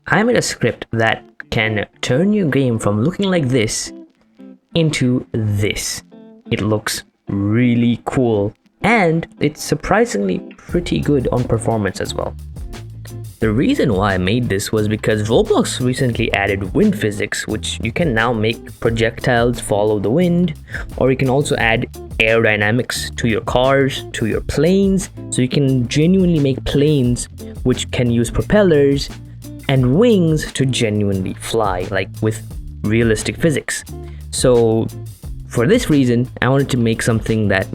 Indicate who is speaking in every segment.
Speaker 1: I made a script that can turn your game from looking like this into this. It looks really cool, and it's surprisingly pretty good on performance as well. The reason why I made this was because Roblox recently added wind physics, which you can now make projectiles follow the wind, or you can also add aerodynamics to your cars, to your planes, so you can genuinely make planes which can use propellers and wings to genuinely fly, like with realistic physics. So for this reason, I wanted to make something that,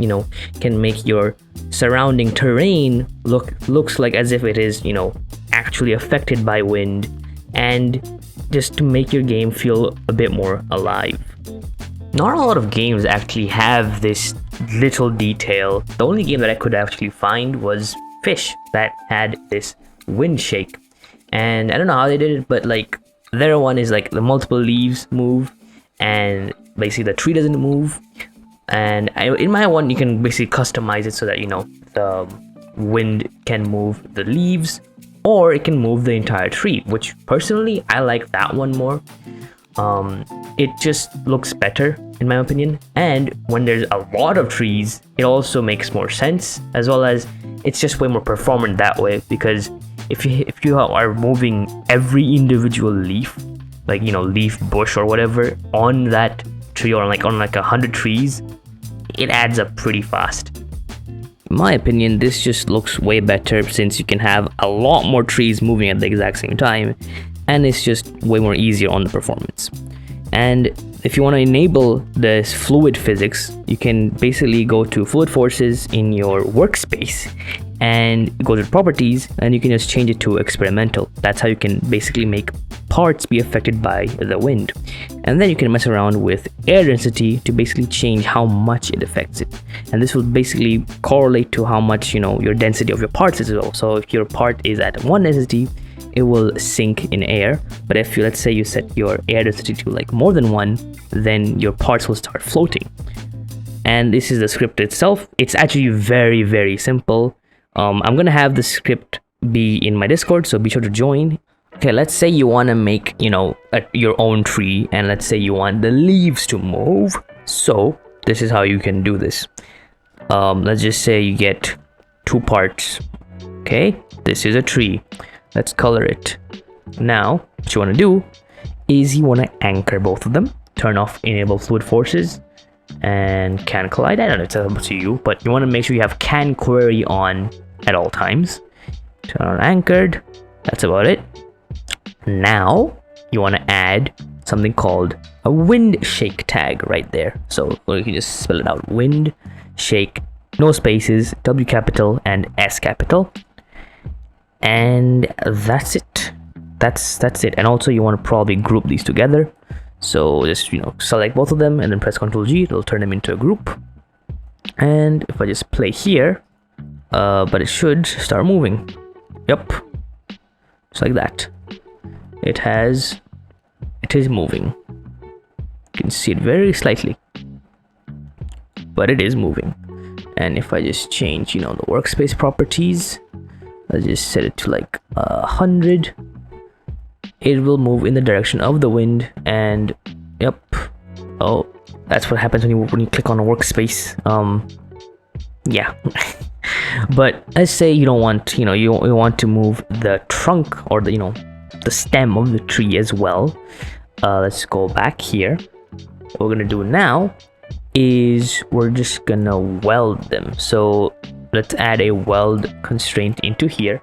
Speaker 1: can make your surrounding terrain looks like as if it is, actually affected by wind, and just to make your game feel a bit more alive. Not a lot of games actually have this little detail. The only game that I could actually find was Fish that had this wind shake. And I don't know how they did it, but like their one is like the multiple leaves move and basically the tree doesn't move. And in my one, you can basically customize it so that, the wind can move the leaves or it can move the entire tree, which personally I like that one more. It just looks better in my opinion, and when there's a lot of trees it also makes more sense, as well as it's just way more performant that way, because if you are moving every individual leaf, like leaf bush or whatever, on that tree or on like 100 trees, it adds up pretty fast. In my opinion, this just looks way better since you can have a lot more trees moving at the exact same time, and it's just way more easier on the performance. And if you want to enable this fluid physics, you can basically go to fluid forces in your workspace and go to properties, and you can just change it to experimental. That's how you can basically make parts be affected by the wind. And then you can mess around with air density to basically change how much it affects it. And this will basically correlate to how much, your density of your parts is as well. So if your part is at 1 density, it will sink in air. But if let's say you set your air density to like more than 1, then your parts will start floating. And this is the script itself. It's actually very, very simple. I'm gonna have the script be in my Discord, so be sure to join. Okay, let's say you want to make, your own tree, and let's say you want the leaves to move. So this is how you can do this. Let's just say you get 2 parts. Okay, this is a tree. Let's color it. Now, what you want to do is you want to anchor both of them. Turn off enable fluid forces and can collide. I don't know, it's up to you, but you want to make sure you have can query on at all times. Turn on anchored. That's about it. Now you want to add something called a wind shake tag right there. So you can just spell it out: wind shake, no spaces, W capital and S capital. And that's it. That's it. And also you want to probably group these together. So just select both of them and then press Ctrl G. It'll turn them into a group. And if I just play here, but it should start moving. Yep, just like that. It is moving. You can see it very slightly, but it is moving. And if I just change, the workspace properties, I'll just set it to like 100. It will move in the direction of the wind, and yep. Oh, that's what happens when you click on a workspace. Yeah. But let's say you don't want, you want to move the trunk or the stem of the tree as well. Let's go back here. What we're gonna do now is we're just gonna weld them. So let's add a weld constraint into here.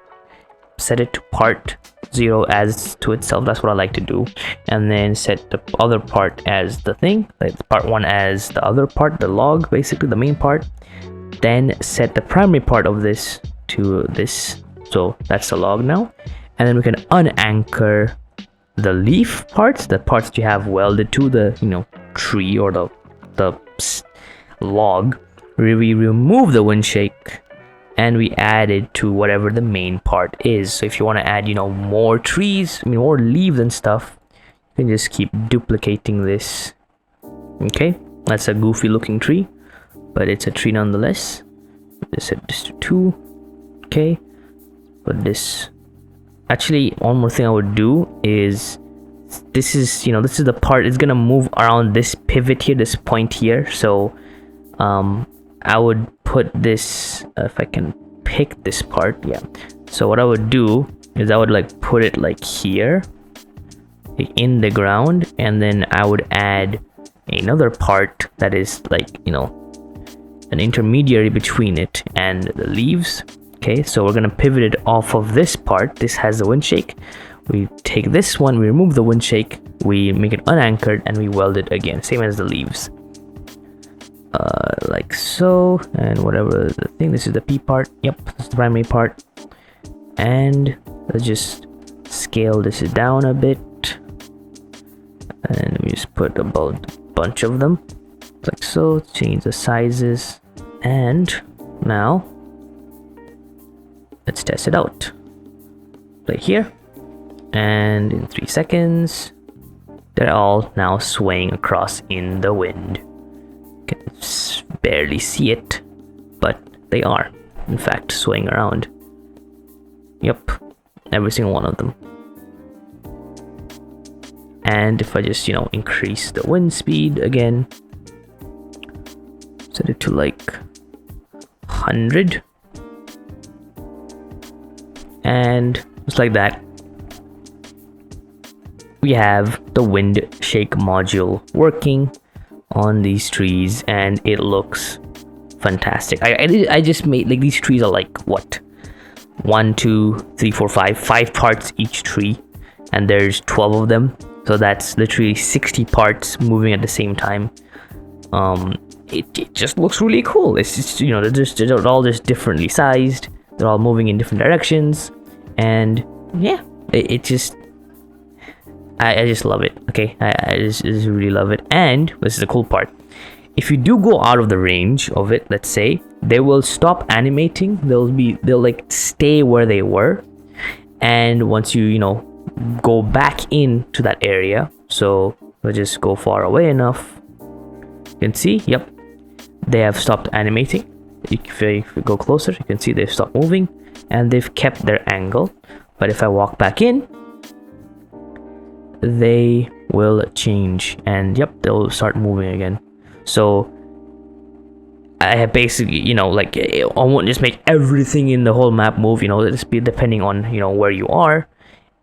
Speaker 1: Set it to part 0 as to itself. That's what I like to do. And then set the other part as the thing, like part 1 as the other part, the log, basically the main part. Then set the primary part of this to this. So that's the log now. And then we can unanchor the leaf parts, the parts that you have welded to the tree or the log. We remove the wind shake and we add it to whatever the main part is. So if you want to add more trees, more leaves and stuff, you can just keep duplicating this. Okay, that's a goofy looking tree, but it's a tree nonetheless. Just set this to 2. Okay, put this actually, one more thing I would do is, this is the part, it's gonna move around this pivot here, this point here. So I would put this, if I can pick this part, yeah. So what I would do is I would like put it like here in the ground, and then I would add another part that is like, an intermediary between it and the leaves. Okay, so we're gonna pivot it off of this part. This has the wind shake. We take this one, we remove the wind shake, we make it unanchored, and we weld it again, same as the leaves. Like so, and whatever the thing, this is the P part. Yep, this is the primary part. And let's just scale this down a bit, and we just put about a bunch of them, like so. Change the sizes, and now let's test it out. Play here, and in 3 seconds, they're all now swaying across in the wind. You can barely see it, but they are, in fact, swaying around. Yep, every single one of them. And if I just, increase the wind speed again, set it to like 100, and just like that, we have the wind shake module working on these trees, and it looks fantastic. I just made, like, these trees are like what, 1 2 3 4 5 parts each tree, and there's 12 of them, so that's literally 60 parts moving at the same time. It just looks really cool. It's just, they're all just differently sized, they're all moving in different directions, and yeah, it just, I just love it. Okay, I just really love it. And this is the cool part: if you do go out of the range of it, let's say, they will stop animating. They'll like stay where they were, and once you go back into that area, so we'll just go far away enough, you can see, yep, they have stopped animating. If you go closer, you can see they've stopped moving, and they've kept their angle. But if I walk back in, they will change, and yep, they'll start moving again. So I have basically, like, I won't just make everything in the whole map move, it'll be depending on, where you are,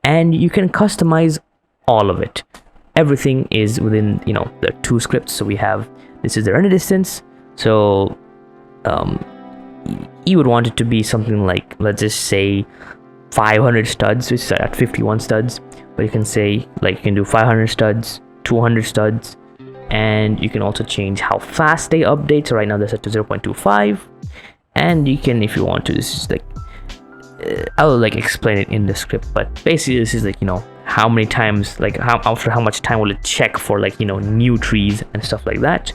Speaker 1: and you can customize all of it. Everything is within, the 2 scripts. So we have, this is the render distance. So you would want it to be something like, let's just say 500 studs, which is at 51 studs. But you can say, like, you can do 500 studs, 200 studs, and you can also change how fast they update. So right now they're set to 0.25, and you can, if you want to, this is like, I'll like explain it in the script, but basically this is like, how many times, like after how much time will it check for, like, new trees and stuff like that.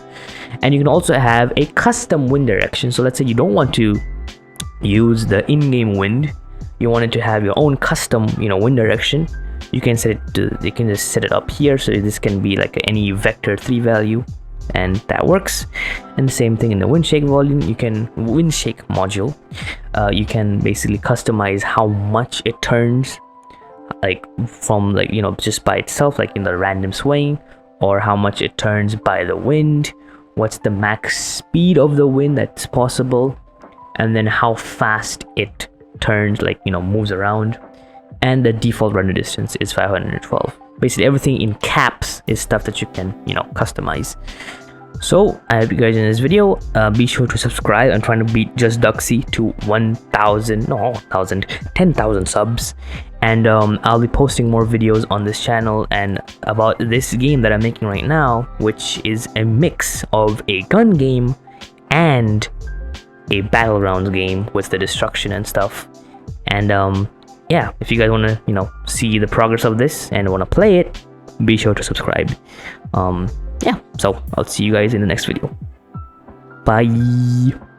Speaker 1: And you can also have a custom wind direction. So let's say you don't want to use the in-game wind, you wanted to have your own custom, wind direction. You can set it to, you can just set it up here, so this can be like any vector 3 value, and that works. And the same thing in the wind shake volume, wind shake module, you can basically customize how much it turns, like from, like, just by itself, like in the random swaying, or how much it turns by the wind, what's the max speed of the wind that's possible, and then how fast it turns, like, moves around. And the default render distance is 512. Basically everything in caps is stuff that you can, customize. So I hope you guys in this video. Be sure to subscribe. I'm trying to beat JustArcey to 10,000 subs, and I'll be posting more videos on this channel and about this game that I'm making right now, which is a mix of a gun game and a battlegrounds game with the destruction and stuff. And yeah, if you guys want to, see the progress of this and want to play it, be sure to subscribe. Yeah, so I'll see you guys in the next video. Bye.